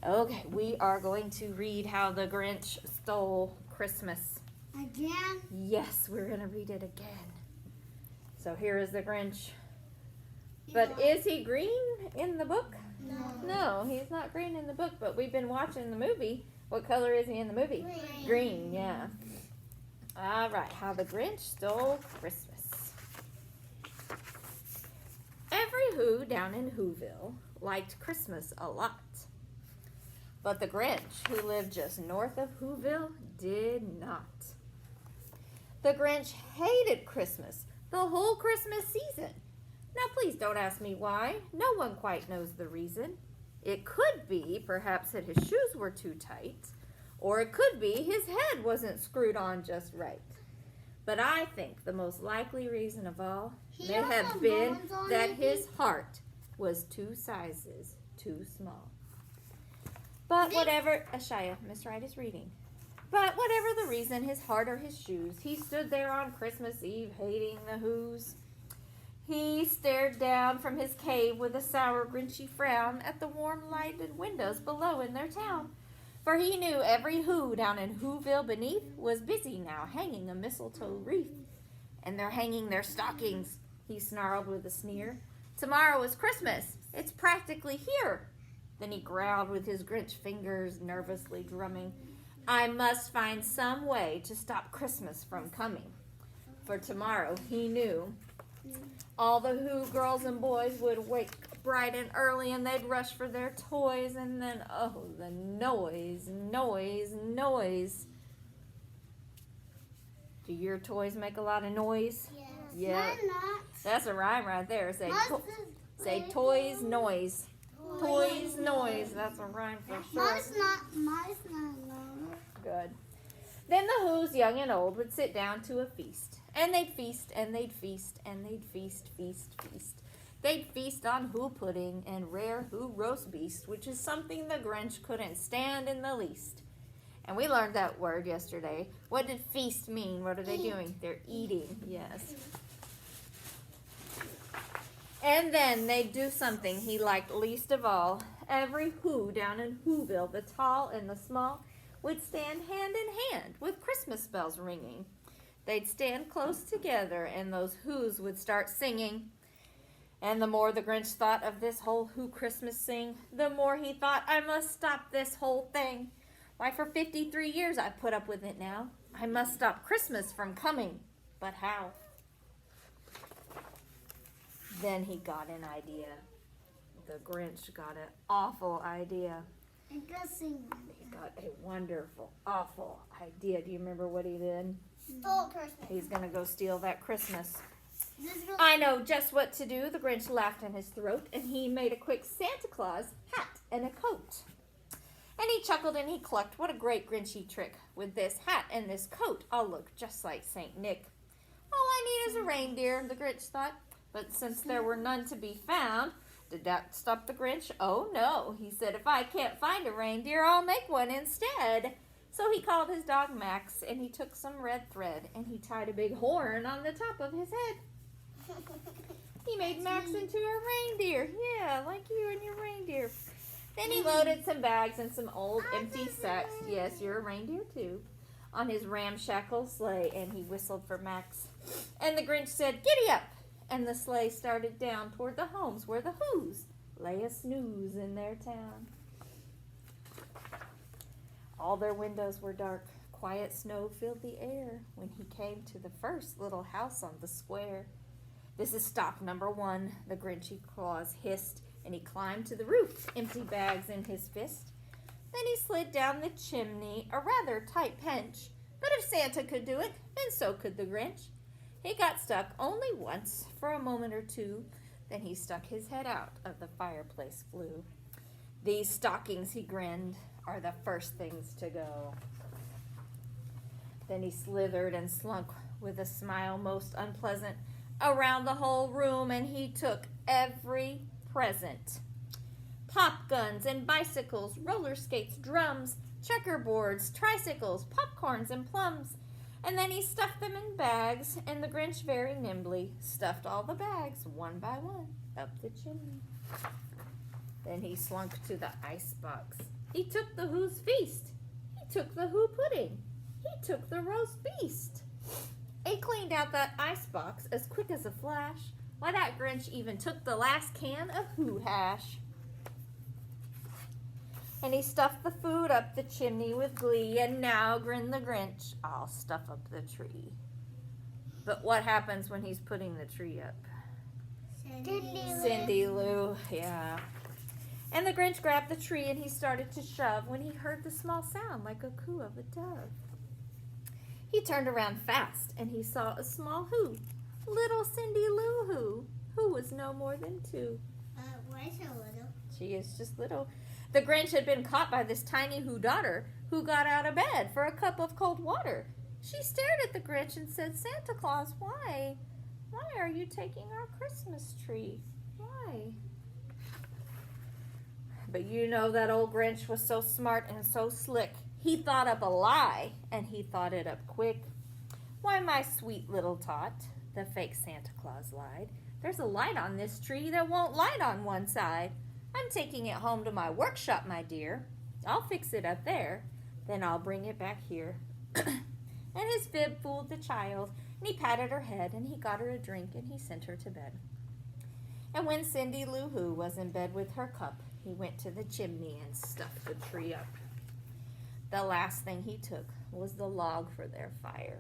Okay, we are going to read How the Grinch Stole Christmas. Again? Yes, we're going to read it again. So here is the Grinch. But is he green in the book? No, he's not green in the book, but we've been watching the movie. What color is he in the movie? Green, yeah. All right, How the Grinch Stole Christmas. Every Who down in Whoville liked Christmas a lot. But the Grinch, who lived just north of Whoville, did not. The Grinch hated Christmas the whole Christmas season. Now, please don't ask me why. No one quite knows the reason. It could be, perhaps, that his shoes were too tight, or it could be his head wasn't screwed on just right. But I think the most likely reason of all may have been that his heart was 2 sizes too small. But whatever, Ashaya, Miss Wright is reading. But whatever the reason, his heart or his shoes, he stood there on Christmas Eve hating the Whos. He stared down from his cave with a sour, grinchy frown at the warm lighted windows below in their town. For he knew every Who down in Whoville beneath was busy now hanging a mistletoe wreath. And they're hanging their stockings, he snarled with a sneer. Tomorrow is Christmas. It's practically here. Then he growled with his Grinch fingers nervously drumming. I must find some way to stop Christmas from coming. For tomorrow, he knew, all the Who girls and boys would wake bright and early and they'd rush for their toys, and then, oh, the noise. Do your toys make a lot of noise? Yes. Yeah. Mine not. That's a rhyme right there. Say Say toys, noise. Toys, noise. That's a rhyme for sure. Mine's not. No. Good. Then the Who's, young and old, would sit down to a feast. And they'd feast, and they'd feast, and they'd feast. They'd feast on Who pudding and rare Who roast beast, which is something the Grinch couldn't stand in the least. And we learned that word yesterday. What did feast mean? What are they doing? They're eating, yes. And then they'd do something he liked least of all. Every Who down in Whoville, the tall and the small, would stand hand in hand with Christmas bells ringing. They'd stand close together and those Whos would start singing. And the more the Grinch thought of this whole Who Christmas sing, the more he thought, I must stop this whole thing. Why, for 53 years I've put up with it now. I must stop Christmas from coming. But how? Then he got an idea. The Grinch got an awful idea. And go sing. He got a wonderful, awful idea. Do you remember what he did? Stole Christmas. He's going to go steal that Christmas. I know just what to do. The Grinch laughed in his throat, and he made a quick Santa Claus hat and a coat. And he chuckled and he clucked. What a great Grinchy trick. With this hat and this coat, I'll look just like St. Nick. All I need is a reindeer, the Grinch thought. But since there were none to be found, did that stop the Grinch? Oh, no. He said, if I can't find a reindeer, I'll make one instead. So he called his dog Max, and he took some red thread, and he tied a big horn on the top of his head. He made Max into a reindeer. Yeah, like you and your reindeer. Then he loaded some bags and some old empty sacks. Yes, you're a reindeer too. On his ramshackle sleigh, and he whistled for Max. And the Grinch said, giddy up! And the sleigh started down toward the homes where the Whos lay a snooze in their town. All their windows were dark. Quiet snow filled the air when he came to the first little house on the square. This is stop number 1, the Grinchy Claus hissed, and he climbed to the roof, empty bags in his fist. Then he slid down the chimney, a rather tight pinch. But if Santa could do it, then so could the Grinch. He got stuck only once, for a moment or two. Then he stuck his head out of the fireplace flue. These stockings, he grinned, are the first things to go. Then he slithered and slunk with a smile most unpleasant around the whole room, and he took every present. Pop guns and bicycles, roller skates, drums, checkerboards, tricycles, popcorns, and plums. And then he stuffed them in bags, and the Grinch very nimbly stuffed all the bags, one by one, up the chimney. Then he slunk to the icebox, He took the Who's feast. He took the Who pudding. He took the roast beast. He cleaned out that icebox as quick as a flash. Why, that Grinch even took the last can of Who hash. And he stuffed the food up the chimney with glee, and now, grinned the Grinch, I'll stuff up the tree. But what happens when he's putting the tree up? Cindy Lou, yeah. And the Grinch grabbed the tree and he started to shove when he heard the small sound like a coo of a dove. He turned around fast and he saw a small Who, little Cindy Lou who was no more than 2. Why so little? She is just little. The Grinch had been caught by this tiny Who daughter who got out of bed for a cup of cold water. She stared at the Grinch and said, Santa Claus, why? Why are you taking our Christmas tree? Why? But you know that old Grinch was so smart and so slick. He thought up a lie, and he thought it up quick. Why, my sweet little tot, the fake Santa Claus lied. There's a light on this tree that won't light on one side. I'm taking it home to my workshop, my dear. I'll fix it up there. Then I'll bring it back here. And his fib fooled the child, and he patted her head, and he got her a drink, and he sent her to bed. And when Cindy Lou Who was in bed with her cup, he went to the chimney and stuffed the tree up. The last thing he took was the log for their fire.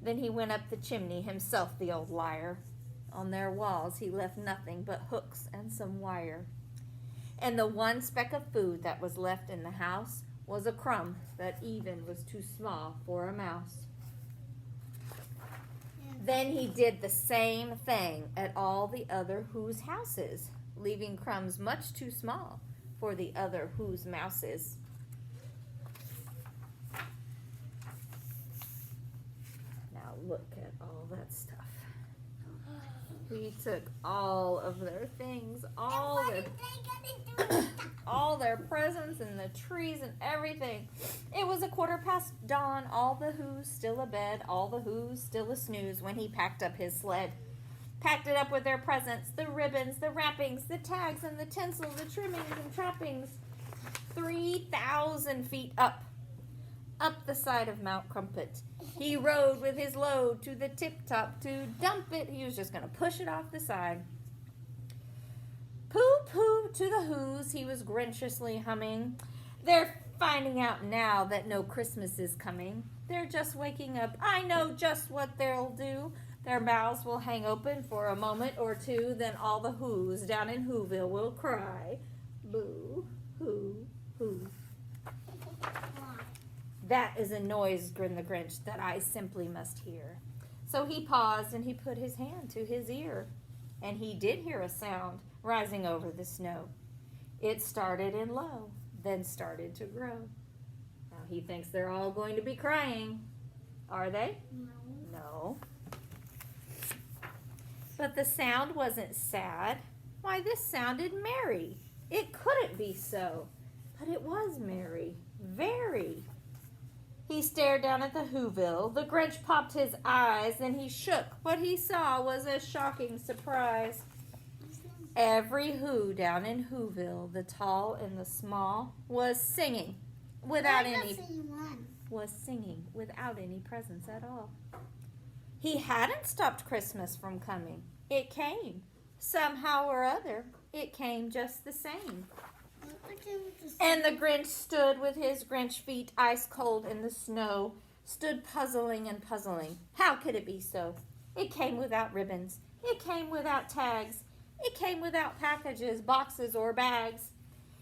Then he went up the chimney himself, the old liar. On their walls he left nothing but hooks and some wire. And the one speck of food that was left in the house was a crumb that even was too small for a mouse. Then he did the same thing at all the other Who's houses, leaving crumbs much too small for the other Who's mouses. Now look at all that stuff. He took all of their things, all their presents and the trees and everything. It was 1:15 dawn, all the Who's still abed, all the Who's still a snooze when he packed up his sled. Packed it up with their presents, the ribbons, the wrappings, the tags and the tinsel, the trimmings and trappings. 3,000 feet up the side of Mount Crumpet. He rode with his load to the tip-top to dump it. He was just going to push it off the side. Pooh-pooh to the Who's, he was grinchiously humming. They're finding out now that no Christmas is coming. They're just waking up. I know just what they'll do. Their mouths will hang open for a moment or two. Then all the Who's down in Whoville will cry. Boo, hoo, hoo. That is a noise, grinned the Grinch, that I simply must hear. So he paused and he put his hand to his ear. And he did hear a sound rising over the snow. It started in low, then started to grow. Now he thinks they're all going to be crying. Are they? No. But the sound wasn't sad. Why, this sounded merry. It couldn't be so. But it was merry. Very. He stared down at the Whoville. The Grinch popped his eyes, then he shook. What he saw was a shocking surprise. Every Who down in Whoville, the tall and the small, was singing without any presents at all. He hadn't stopped Christmas from coming. It came. Somehow or other, it came just the same. And the Grinch stood with his Grinch feet ice cold in the snow, stood puzzling and puzzling. How could it be so? It came without ribbons. It came without tags. It came without packages, boxes, or bags.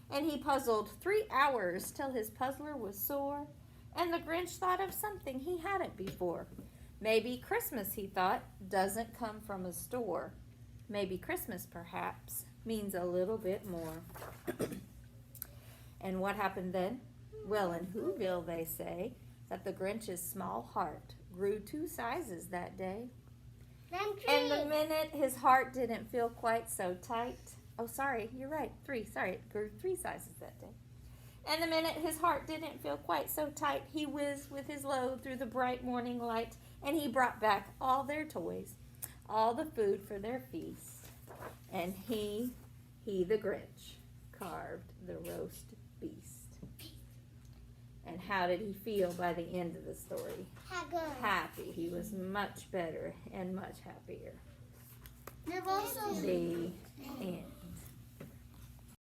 And he puzzled 3 hours till his puzzler was sore. And the Grinch thought of something he hadn't before. Maybe Christmas, he thought, doesn't come from a store. Maybe Christmas, perhaps, means a little bit more. And what happened then? Well, in Whoville, they say that the Grinch's small heart grew 2 sizes that day. And the minute his heart didn't feel quite so tight. Oh, sorry, you're right. 3. Sorry, it grew 3 sizes that day. And the minute his heart didn't feel quite so tight, he whizzed with his load through the bright morning light, and he brought back all their toys, all the food for their feast. And he, the Grinch, carved the roast beast. how did he feel by the end of the story? Happy. He was much better and much happier. They're also The end.